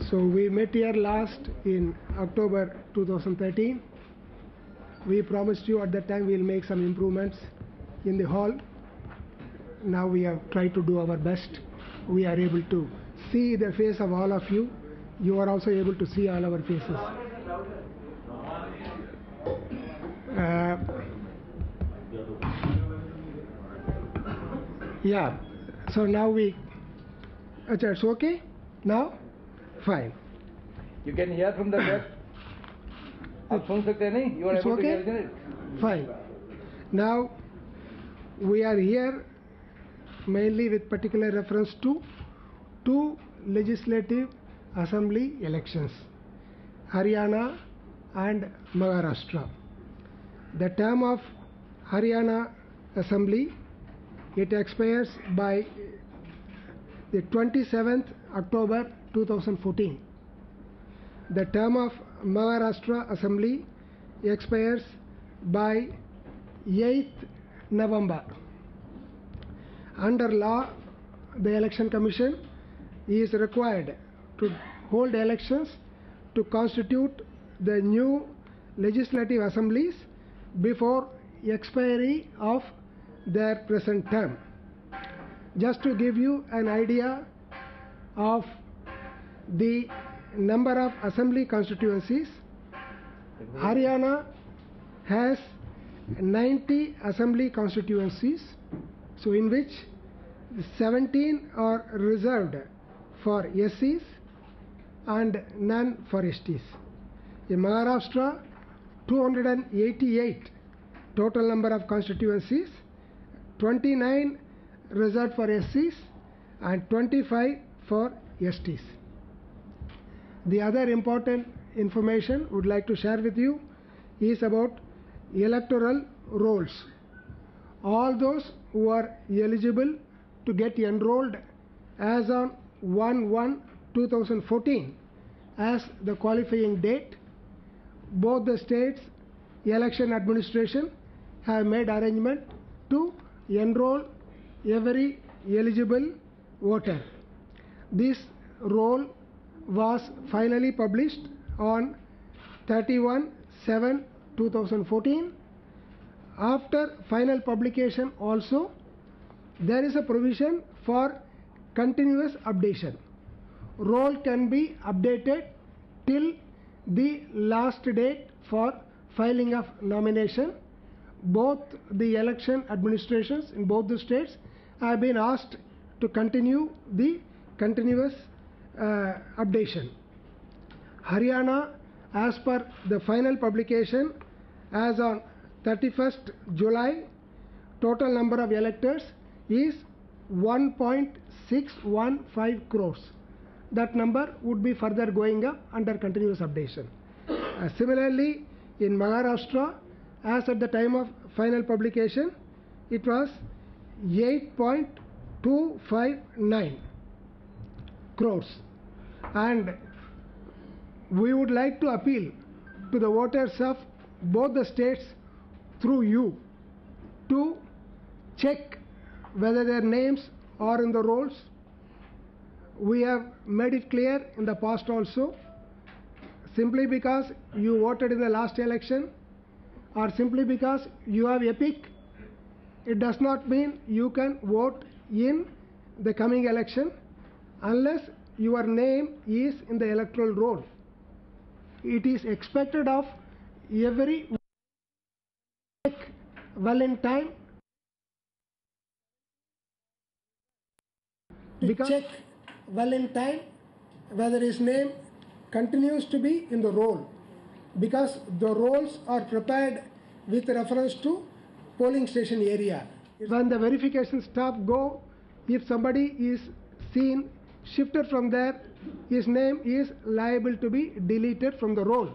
So we met here last in October 2013. We promised you at that time we'll make some improvements in the hall. Now we have tried to do our best. We are able to see the face of all of you. You are also able to see all our faces. Yeah, so now we, it's okay now? Fine. You can hear from the back. आप सुन सकते हैं नहीं? You are able to hear, isn't it? Fine. Now we are here mainly with particular reference to two legislative assembly elections, Haryana and Maharashtra. The term of Haryana assembly, it expires by the 27th October 2014. The term of Maharashtra assembly expires by 8th November. Under law, the election commission is required to hold elections to constitute the new legislative assemblies before expiry of their present term. Just to give you an idea of the number of assembly constituencies, Haryana has 90 assembly constituencies, so in which 17 are reserved for SCs and none for STs. In Maharashtra, 288 total number of constituencies, 29 reserved for SCs and 25 for STs. The other important information would like to share with you is about electoral rolls. All those who are eligible to get enrolled as on 1/1/2014 as the qualifying date, both the states election administration have made arrangement to enroll every eligible voter. This roll was finally published on 31/7/2014. After final publication also, there is a provision for continuous updation. Roll can be updated till the last date for filing of nomination. Both the election administrations in both the states have been asked to continue the continuous updation. Haryana, as per the final publication, as on 31st July, total number of electors is 1.615 crores. That number would be further going up under continuous updation. Similarly, in Maharashtra, as at the time of final publication, it was 8.259 crores. And we would like to appeal to the voters of both the states through you to check whether their names are in the rolls. We have made it clear in the past also, simply because you voted in the last election or simply because you have EPIC, it does not mean you can vote in the coming election unless your name is in the electoral roll. It is expected of every well in time because check well in time whether his name continues to be in the roll, because the rolls are prepared with reference to polling station area. When the verification staff go, if somebody is seen shifted from there, his name is liable to be deleted from the roll.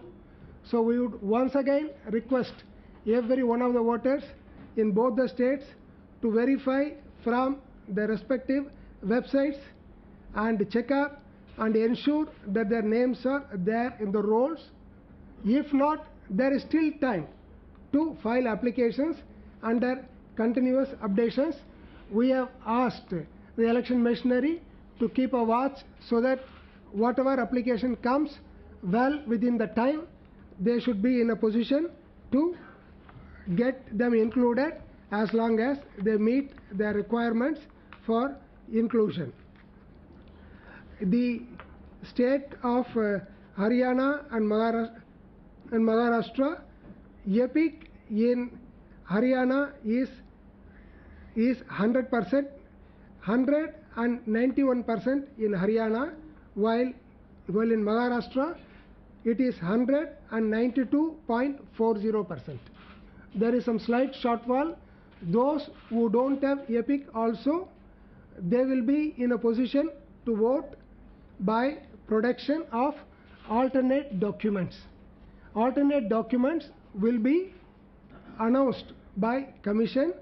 So we would once again request every one of the voters in both the states to verify from the respective websites and check up and ensure that their names are there in the rolls. If not, there is still time to file applications under continuous updations. We have asked the election machinery to keep a watch so that whatever application comes well within the time, they should be in a position to get them included as long as they meet their requirements for inclusion. The state of Haryana and Maharashtra, EPIC in Haryana is 100%, 191% in Haryana, while in Maharashtra it is 192.40%. There is some slight shortfall. Those who don't have EPIC also, they will be in a position to vote by production of alternate documents. Alternate documents will be announced by Commission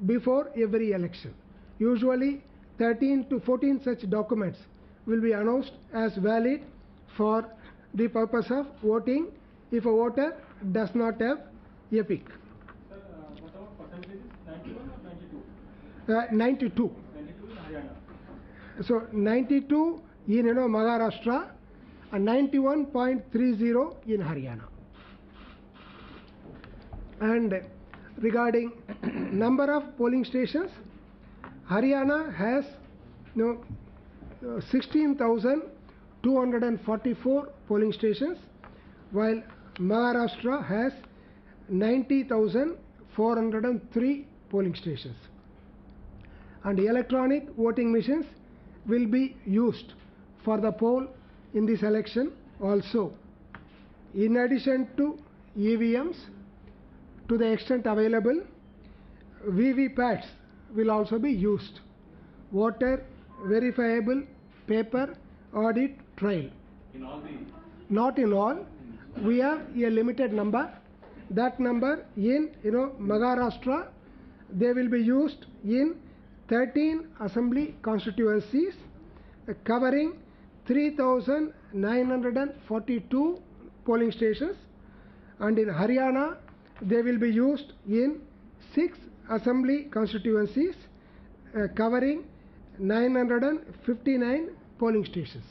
before every election. Usually 13 to 14 such documents will be announced as valid for the purpose of voting if a voter does not have EPIC. Sir, what about percentages? 91 or 92. 92? 92 in Haryana. So 92 in Maharashtra and 91.30 in Haryana. And regarding number of polling stations, Haryana has 16,244 polling stations, while Maharashtra has 90,403 polling stations. And electronic voting machines will be used for the poll in this election also. In addition to EVMs, to the extent available, VVPATs will also be used. Voter verifiable paper audit trail. In all the... Not in all. We have a limited number. That number in Maharashtra, they will be used in 13 assembly constituencies covering 3,942 polling stations, and in Haryana they will be used in 6 assembly constituencies covering 959 polling stations.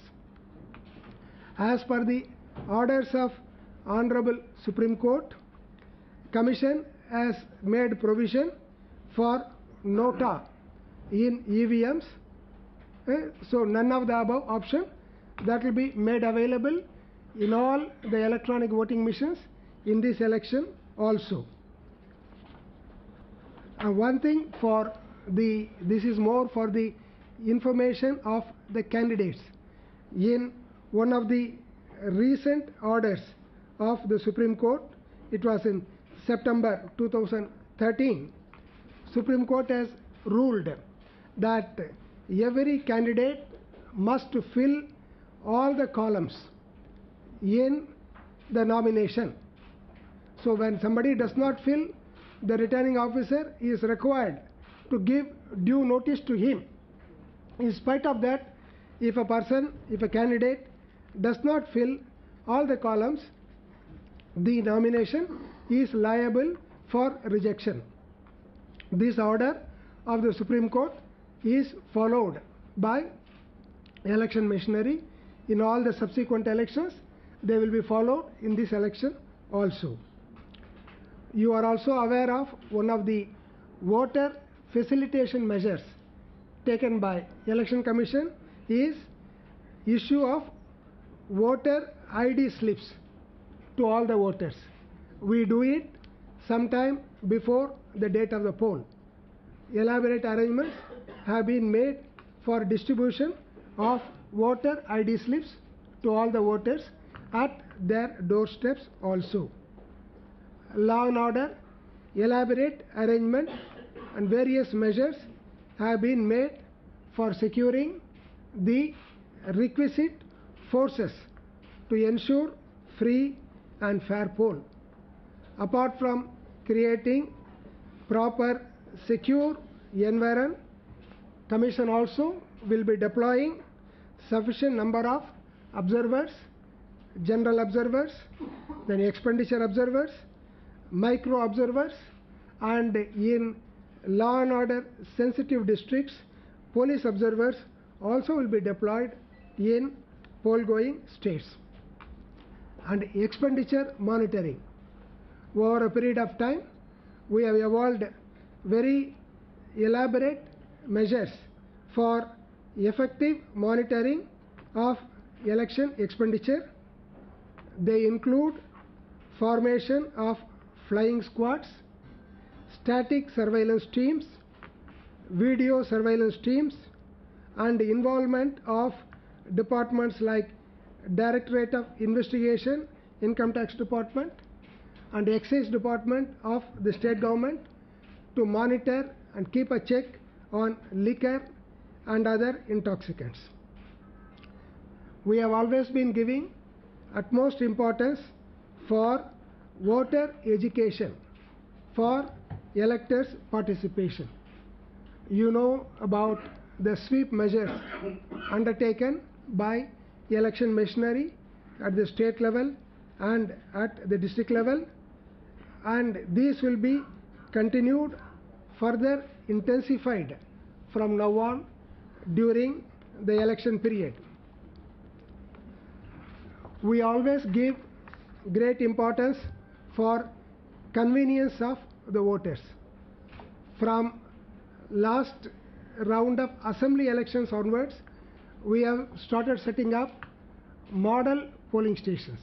As per the orders of Honorable Supreme Court, Commission has made provision for nota in EVMs. So none of the above option, that will be made available in all the electronic voting machines in this election also. One thing for this is more for the information of the candidates. In one of the recent orders of the Supreme Court, it was in September 2013, Supreme Court has ruled that every candidate must fill all the columns in the nomination. So when somebody does not fill, the returning officer is required to give due notice to him. In spite of that, if a candidate does not fill all the columns, the nomination is liable for rejection. This order of the Supreme Court is followed by election machinery in all the subsequent elections. They will be followed in this election also. You are also aware of one of the voter facilitation measures taken by Election Commission is issue of voter ID slips to all the voters. We do it sometime before the date of the poll. Elaborate arrangements have been made for distribution of voter ID slips to all the voters at their doorsteps also. Law and order, elaborate arrangement and various measures have been made for securing the requisite forces to ensure free and fair poll. Apart from creating proper secure environment, Commission also will be deploying sufficient number of observers, general observers, then expenditure observers, micro observers, and in law and order sensitive districts, police observers also will be deployed in poll going states. And expenditure monitoring. Over a period of time, we have evolved very elaborate measures for effective monitoring of election expenditure. They include formation of flying squads, static surveillance teams, video surveillance teams, and involvement of departments like Directorate of Investigation, Income Tax Department, and Excise Department of the state government to monitor and keep a check on liquor and other intoxicants. We have always been giving utmost importance for voter education, for electors' participation. You know about the sweep measures undertaken by election machinery at the state level and at the district level, and these will be continued, further intensified from now on during the election period. We always give great importance for convenience of the voters. From last round of assembly elections onwards, we have started setting up model polling stations,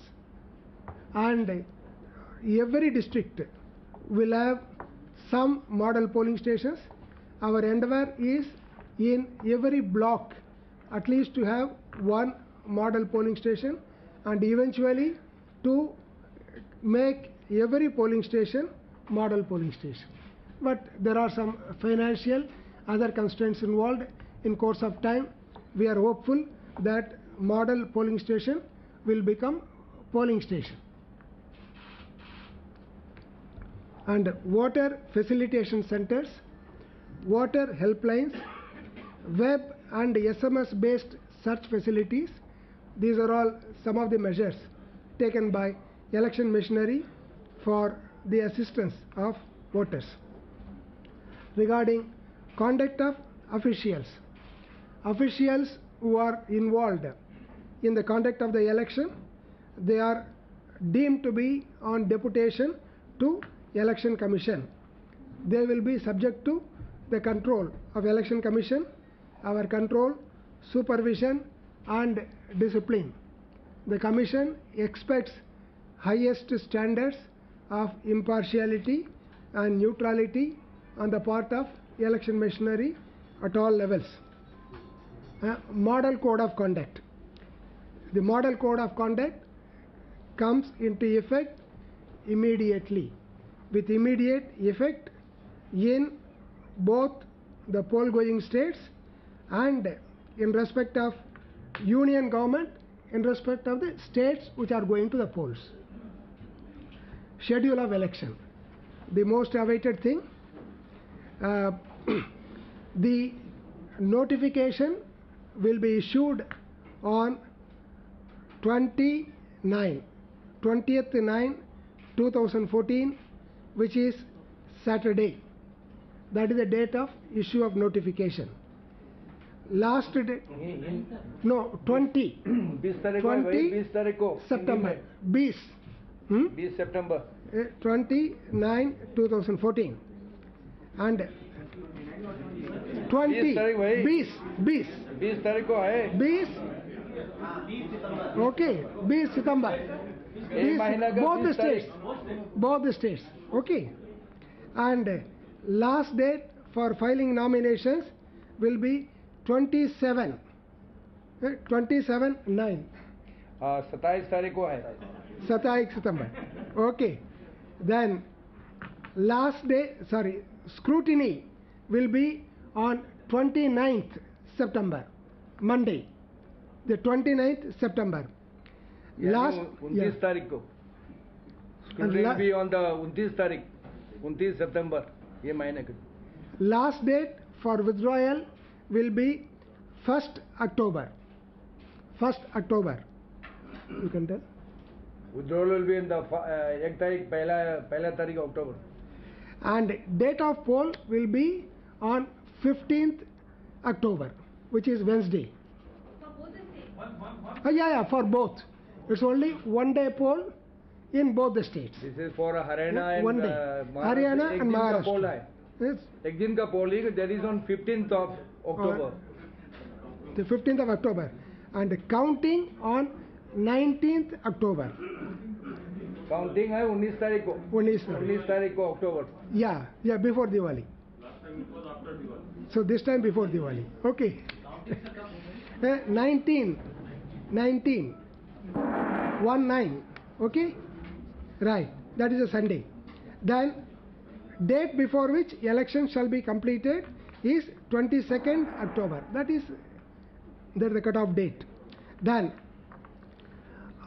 and every district will have some model polling stations. Our endeavor is in every block at least to have one model polling station, and eventually to make every polling station model polling station. But there are some financial other constraints involved. In course of time, we are hopeful that model polling station will become polling station. And voter facilitation centers, voter helplines, web and SMS based search facilities, these are all some of the measures taken by election machinery for the assistance of voters. Regarding conduct of officials, officials who are involved in the conduct of the election, they are deemed to be on deputation to Election Commission. They will be subject to the control of Election Commission, our control, supervision and discipline. The Commission expects highest standards of impartiality and neutrality on the part of election machinery at all levels. Model Code of Conduct. The Model Code of Conduct comes into effect immediately, with immediate effect in both the poll going states and in respect of union government, in respect of the states which are going to the polls. Schedule of election, the most awaited thing. The notification will be issued on 20th 9/2014, which is Saturday. That is the date of issue of notification. Last day, no, 20 September, 20 September 29 2014 and 20 20 तारीख को है 20 okay 20 September, both the states, okay. And last date for filing nominations will be 27/9. 27 तारीख को है 27 September, okay. Then last day, scrutiny will be on 29th September, Monday, the 29th September. Last 29 तारीख को scrutiny will be on the 29 तारीख 29 September ये महीने के. Last date for withdrawal will be 1st October. 1st October. You can tell. Withdrawal will be in the 1 तारीख पहला तारीख October. And date of poll will be on 15th October, which is Wednesday. One Yeah, for both. It's only one-day poll in both the states. This is for Haryana and One day. Haryana and Maharashtra. Yes. एक दिन का polling, that is on 15th of October. The 15th of October. And counting on 19th October. Counting है 19 तारीख को. 19 तारीख को October. Yeah, before Diwali. Last time it was after Diwali. So this time before Diwali. Okay. 19. 1/9. Okay? Right. That is a Sunday. Then date before which election shall be completed is 22nd October. That is the cutoff date. Then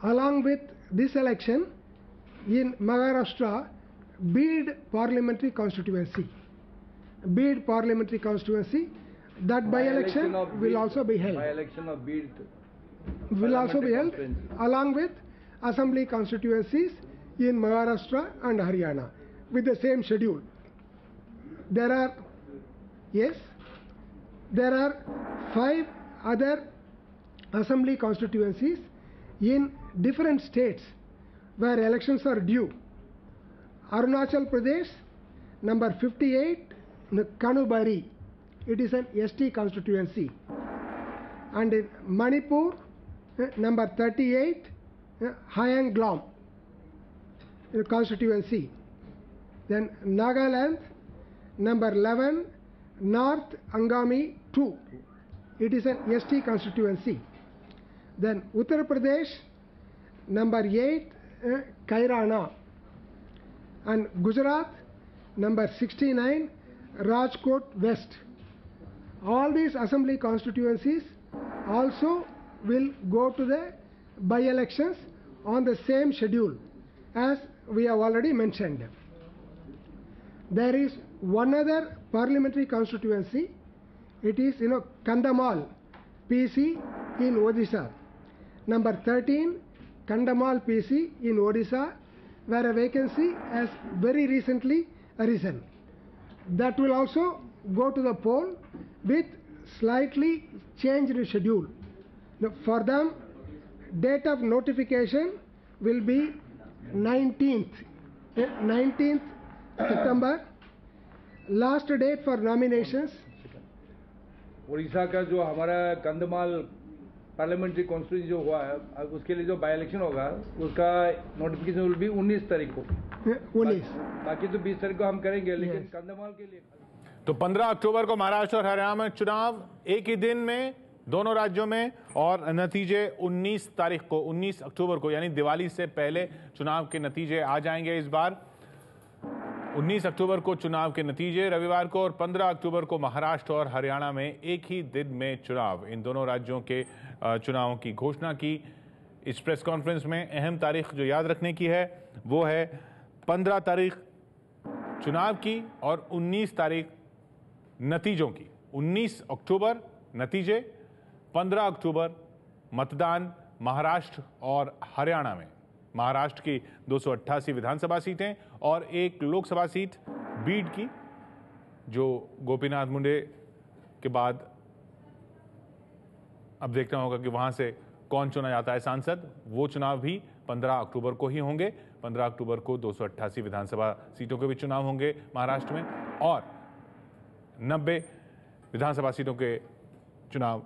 along with this election in Maharashtra, Bid parliamentary constituency. That by-election will also be held. By-election of Bid Will also be held along with assembly constituencies in Maharashtra and Haryana with the same schedule. There are 5 other assembly constituencies in different states where elections are due. Arunachal Pradesh, number 58, Kanubari, it is an ST constituency. And in Manipur, number 38, Hayanglom constituency. Then Nagaland, number 11, North Angami 2, it is an ST constituency. Then Uttar Pradesh, number 8, Kairana. And Gujarat, number 69, Rajkot West. All these assembly constituencies also will go to the by-elections on the same schedule as we have already mentioned. There is one other parliamentary constituency. It is Kandhamal PC in Odisha. Number 13, Kandhamal PC in Odisha, where a vacancy has very recently arisen. That will also go to the poll with slightly changed schedule. For them, date of notification will be 19th September. Last date for nominations. Orissa का जो हमारा Kandhamal parliamentary constituency जो हुआ है, अब उसके लिए जो बाई इलेक्शन होगा उसका नोटिफिकेशन विल बी 19 तारीख को. 19. बाकी तो 20 तारीख को हम करेंगे, लेकिन कंधमाल के लिए तो 15 अक्टूबर को महाराष्ट्र और हरियाणा में चुनाव एक ही दिन में दोनों राज्यों में, और नतीजे 19 तारीख को 19 अक्टूबर को यानी दिवाली से पहले चुनाव के नतीजे आ जाएंगे. इस बार 19 अक्टूबर को चुनाव के नतीजे रविवार को, और 15 अक्टूबर को महाराष्ट्र और हरियाणा में एक ही दिन में चुनाव. इन दोनों राज्यों के चुनावों की घोषणा की इस प्रेस कॉन्फ्रेंस में. अहम तारीख जो याद रखने की है वो है 15 तारीख चुनाव की और 19 तारीख नतीजों की. 19 अक्टूबर नतीजे, 15 अक्टूबर मतदान महाराष्ट्र और हरियाणा में. महाराष्ट्र की 288 विधानसभा सीटें और एक लोकसभा सीट बीड की, जो गोपीनाथ मुंडे के बाद अब देखना होगा कि वहां से कौन चुना जाता है सांसद. वो चुनाव भी 15 अक्टूबर को ही होंगे. 15 अक्टूबर को 288 विधानसभा सीटों के भी चुनाव होंगे महाराष्ट्र में, और 90 विधानसभा सीटों के चुनाव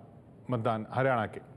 मतदान हरियाणा के.